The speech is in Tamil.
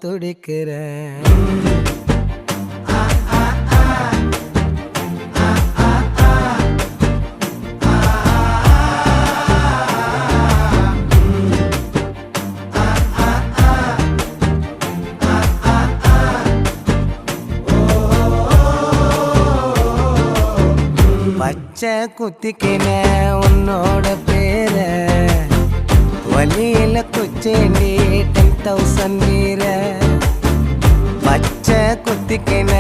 துடிக்கிறேன். பச்சை குத்திக்கின உன்னோட பேர வலியில குச்சேண்டி 10,000 வீர. பச்சை குத்திக்கின